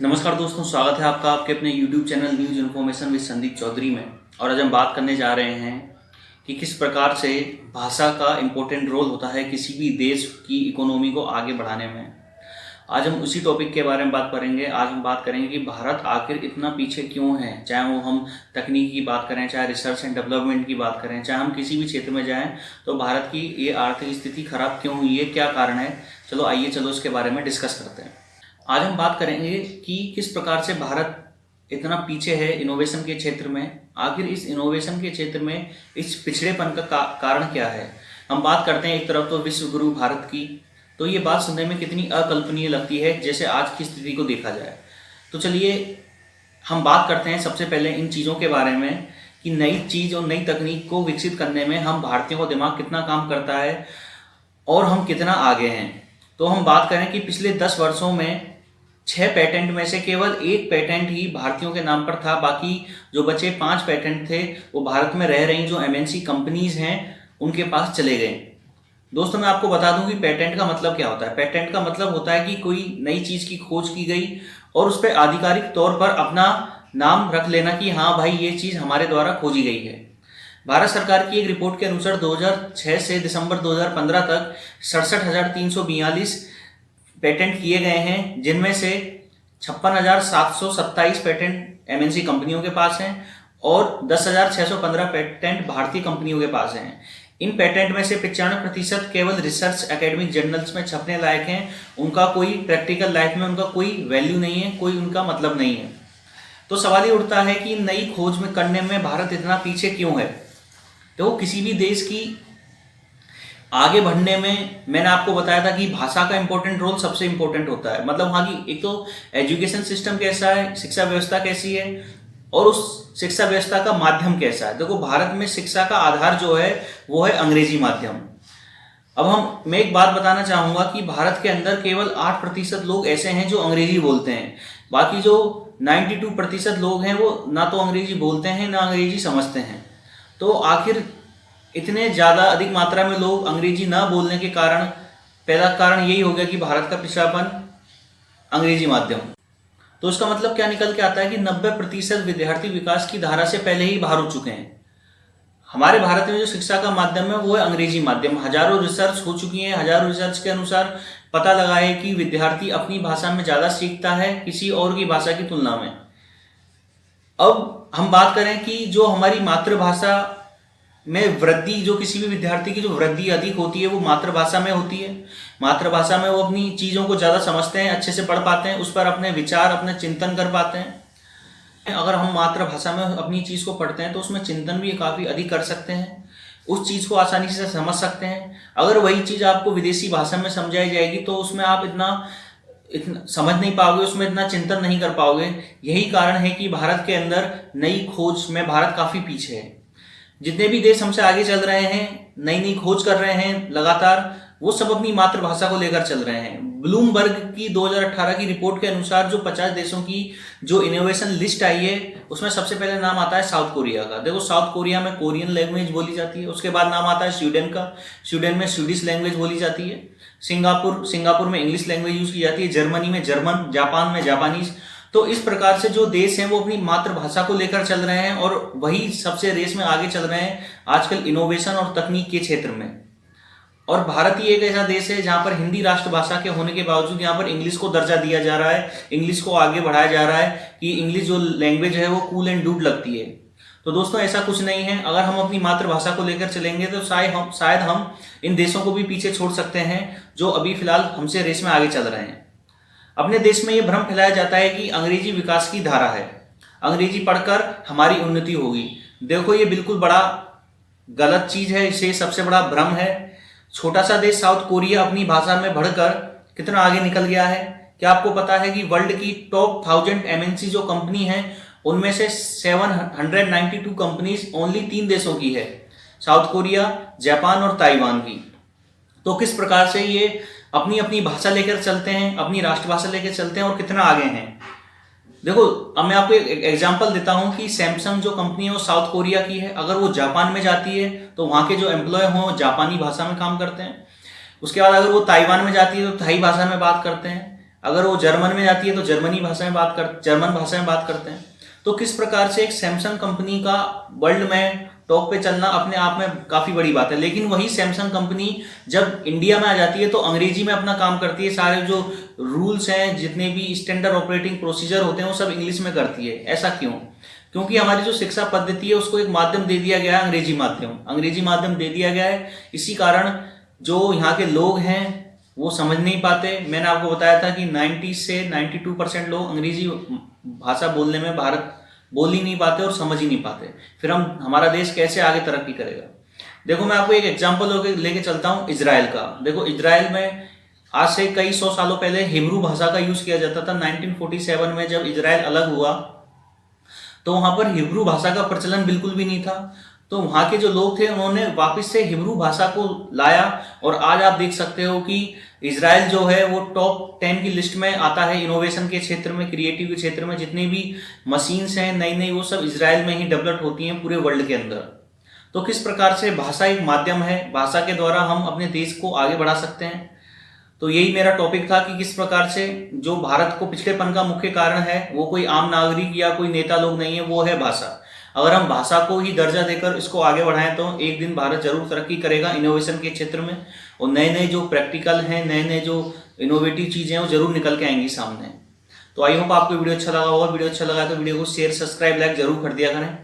नमस्कार दोस्तों, स्वागत है आपका आपके अपने YouTube channel news information with Sandeep Chaudhary में। और आज हम बात करने जा रहे हैं कि किस प्रकार से भाषा का इम्पोर्टेंट रोल होता है किसी भी देश की इकोनॉमी को आगे बढ़ाने में। आज हम उसी टॉपिक के बारे में बात करेंगे। आज हम बात करेंगे कि भारत आखिर इतना पीछे क्यों है, चाहे वो हम तकनीक की बात करें, चाहे रिसर्च एंड डेवलपमेंट की बात करें, चाहे हम किसी भी क्षेत्र में जाएं, तो भारत की ये आर्थिक स्थिति खराब क्यों हुई है, क्या कारण है। चलो इसके बारे में डिस्कस करते हैं। आज हम बात करेंगे कि किस प्रकार से भारत इतना पीछे है इनोवेशन के क्षेत्र में। आखिर इस इनोवेशन के क्षेत्र में इस पिछड़ेपन का कारण क्या है। हम बात करते हैं एक तरफ तो विश्व गुरु भारत की, तो ये बात सुनने में कितनी अकल्पनीय लगती है जैसे आज की स्थिति को देखा जाए। तो चलिए हम बात करते हैं सबसे पहले इन चीज़ों के बारे में कि नई चीज़ और नई तकनीक को विकसित करने में हम भारतीयों का दिमाग कितना काम करता है और हम कितना आगे हैं। तो हम बात करें कि पिछले 10 वर्षों में 6 पैटेंट में से केवल 1 पैटेंट ही भारतीयों के नाम पर था। बाकी जो बचे 5 पैटेंट थे वो भारत में रह रही जो एमएनसी कंपनीज हैं उनके पास चले गए। दोस्तों, मैं आपको बता दूं कि पैटेंट का मतलब क्या होता है। पैटेंट का मतलब होता है कि कोई नई चीज़ की खोज की गई और उस पर आधिकारिक तौर पर अपना नाम रख लेना कि हाँ भाई ये चीज़ हमारे द्वारा खोजी गई है। भारत सरकार की एक रिपोर्ट के अनुसार 2006 से दिसंबर 2015 तक 67,342 पैटेंट किए गए हैं, जिनमें से 56,727 पैटेंट एमएनसी कंपनियों के पास हैं और 10,615 पैटेंट भारतीय कंपनियों के पास हैं। इन पैटेंट में से 95% केवल रिसर्च एकेडमिक जर्नल्स में छपने लायक हैं। उनका कोई प्रैक्टिकल लाइफ में उनका कोई वैल्यू नहीं है, कोई उनका मतलब नहीं है। तो सवाल ये उठता है कि नई खोज में करने में भारत इतना पीछे क्यों है। तो किसी भी देश की आगे बढ़ने में मैंने आपको बताया था कि भाषा का इंपॉर्टेंट रोल सबसे इंपॉर्टेंट होता है। मतलब वहाँ की एक तो एजुकेशन सिस्टम कैसा है, शिक्षा व्यवस्था कैसी है और उस शिक्षा व्यवस्था का माध्यम कैसा है। देखो, भारत में शिक्षा का आधार जो है वो है अंग्रेजी माध्यम। अब मैं एक बात बताना चाहूँगा कि भारत के अंदर केवल 8% लोग ऐसे हैं जो अंग्रेजी बोलते हैं। बाकी जो 92% लोग हैं वो ना तो अंग्रेजी बोलते हैं ना अंग्रेजी समझते हैं। तो आखिर इतने ज़्यादा अधिक मात्रा में लोग अंग्रेजी ना बोलने के कारण पहला कारण यही हो गया कि भारत का पिछड़ापन अंग्रेजी माध्यम। तो उसका मतलब क्या निकल के आता है कि 90% विद्यार्थी विकास की धारा से पहले ही बाहर हो चुके हैं। हमारे भारत में जो शिक्षा का माध्यम है वो है अंग्रेजी माध्यम। हजारों रिसर्च हो चुकी हैं। हजारों रिसर्च के अनुसार पता लगा है कि विद्यार्थी अपनी भाषा में ज़्यादा सीखता है किसी और की भाषा की तुलना में। अब हम बात करें कि जो हमारी मातृभाषा में वृद्धि, जो किसी भी विद्यार्थी की जो वृद्धि अधिक होती है वो मातृभाषा में होती है। मातृभाषा में वो अपनी चीज़ों को ज़्यादा समझते हैं, अच्छे से पढ़ पाते हैं, उस पर अपने विचार अपने चिंतन कर पाते हैं। अगर हम मातृभाषा में अपनी चीज़ को पढ़ते हैं तो उसमें चिंतन भी काफ़ी अधिक कर सकते हैं, उस चीज़ को आसानी से समझ सकते हैं। अगर वही चीज़ आपको विदेशी भाषा में समझाई जाएगी तो उसमें आप इतना समझ नहीं पाओगे, उसमें इतना चिंतन नहीं कर पाओगे। यही कारण है कि भारत के अंदर नई खोज में भारत काफ़ी पीछे है। जितने भी देश हमसे आगे चल रहे हैं, नई नई खोज कर रहे हैं लगातार, वो सब अपनी मातृभाषा को लेकर चल रहे हैं। ब्लूमबर्ग की 2018 की रिपोर्ट के अनुसार जो 50 देशों की जो इनोवेशन लिस्ट आई है उसमें सबसे पहले नाम आता है साउथ कोरिया का। देखो, साउथ कोरिया में कोरियन लैंग्वेज बोली जाती है। उसके बाद नाम आता है स्वीडन का। स्वीडन में स्वीडिश लैंग्वेज बोली जाती है। सिंगापुर में इंग्लिश लैंग्वेज यूज की जाती है। जर्मनी में जर्मन, जापान में जापानीज। तो इस प्रकार से जो देश हैं वो अपनी मातृभाषा को लेकर चल रहे हैं और वही सबसे रेस में आगे चल रहे हैं आजकल इनोवेशन और तकनीक के क्षेत्र में। और भारत ही एक ऐसा देश है जहां पर हिंदी राष्ट्रभाषा के होने के बावजूद यहाँ पर इंग्लिश को दर्जा दिया जा रहा है, इंग्लिश को आगे बढ़ाया जा रहा है कि इंग्लिश जो लैंग्वेज है वो कूल एंड डूड लगती है। तो दोस्तों, ऐसा कुछ नहीं है। अगर हम अपनी मातृभाषा को लेकर चलेंगे तो शायद हम इन देशों को भी पीछे छोड़ सकते हैं जो अभी फिलहाल हमसे रेस में आगे चल रहे हैं। अपने देश में ये भ्रम फैलाया जाता है कि अंग्रेजी विकास की धारा है, अंग्रेजी पढ़कर हमारी उन्नति होगी। देखो, ये बिल्कुल बड़ा गलत चीज है, इसे सबसे बड़ा भ्रम है। छोटा सा देश साउथ कोरिया अपनी भाषा में बढ़कर कितना आगे निकल गया है। क्या आपको पता है कि वर्ल्ड की टॉप 1000 एमएनसी जो कंपनी है उनमें से 792 कंपनीज ओनली 3 देशों की है, साउथ कोरिया, जापान और ताइवान की। तो किस प्रकार से ये अपनी अपनी भाषा लेकर चलते हैं, अपनी राष्ट्रभाषा लेकर चलते हैं और कितना आगे हैं। देखो, अब मैं आपको एक एग्जांपल देता हूं कि सैमसंग जो कंपनी है वो साउथ कोरिया की है। अगर वो जापान में जाती है तो वहाँ के जो एम्प्लॉय हों जापानी भाषा में काम करते हैं। उसके बाद अगर वो ताइवान में जाती है तो थाई भाषा में बात करते हैं। अगर वो जर्मन में जाती है तो जर्मन भाषा में बात करते हैं। तो किस प्रकार से एक सैमसंग कंपनी का वर्ल्ड में टॉप पे चलना अपने आप में काफी बड़ी बात है। लेकिन वही सैमसंग कंपनी जब इंडिया में आ जाती है तो अंग्रेजी में अपना काम करती है, सारे जो रूल्स हैं, जितने भी स्टैंडर्ड ऑपरेटिंग प्रोसीजर होते हैं, वो सब इंग्लिश में करती है। ऐसा क्यों? क्योंकि हमारी जो शिक्षा पद्धति है उसको एक माध्यम दे दिया गया है, अंग्रेजी माध्यम दे दिया गया है। इसी कारण जो यहाँ के लोग हैं वो समझ नहीं पाते। मैंने आपको बताया था कि 90 से 92% लोग अंग्रेजी भाषा बोलने में भारत बोल ही नहीं पाते और समझ ही नहीं पाते। फिर हमारा देश कैसे आगे तरक्की करेगा? देखो, मैं आपको एक एग्जांपल लेके चलता हूँ इजराइल का। देखो, इजराइल में आज से कई 100 सालों पहले हिब्रू भाषा का यूज किया जाता था। 1947 में जब इजराइल अलग हुआ तो वहां पर हिब्रू भाषा का प्रचलन बिल्कुल भी नहीं था। तो वहां के जो लोग थे उन्होंने वापस से हिब्रू भाषा को लाया, और आज आप देख सकते हो कि इजराइल जो है वो टॉप 10 की लिस्ट में आता है इनोवेशन के क्षेत्र में, क्रिएटिव के क्षेत्र में। जितनी भी मशीन्स हैं नई नई, वो सब इजराइल में ही डेवलप होती हैं पूरे वर्ल्ड के अंदर। तो किस प्रकार से भाषा एक माध्यम है, भाषा के द्वारा हम अपने देश को आगे बढ़ा सकते हैं। तो यही मेरा टॉपिक था कि किस प्रकार से जो भारत को पिछड़ेपन का मुख्य कारण है वो कोई आम नागरिक या कोई नेता लोग नहीं है, वो है भाषा। अगर हम भाषा को ही दर्जा देकर इसको आगे बढ़ाएं तो एक दिन भारत जरूर तरक्की करेगा इनोवेशन के क्षेत्र में, और नए नए जो प्रैक्टिकल हैं, नए नए जो इनोवेटिव चीजें हैं वो जरूर निकल के आएंगी सामने। तो आई होप आपको वीडियो अच्छा लगा होगा। वीडियो अच्छा लगा तो वीडियो को शेयर, सब्सक्राइब, लाइक जरूर कर दिया करें।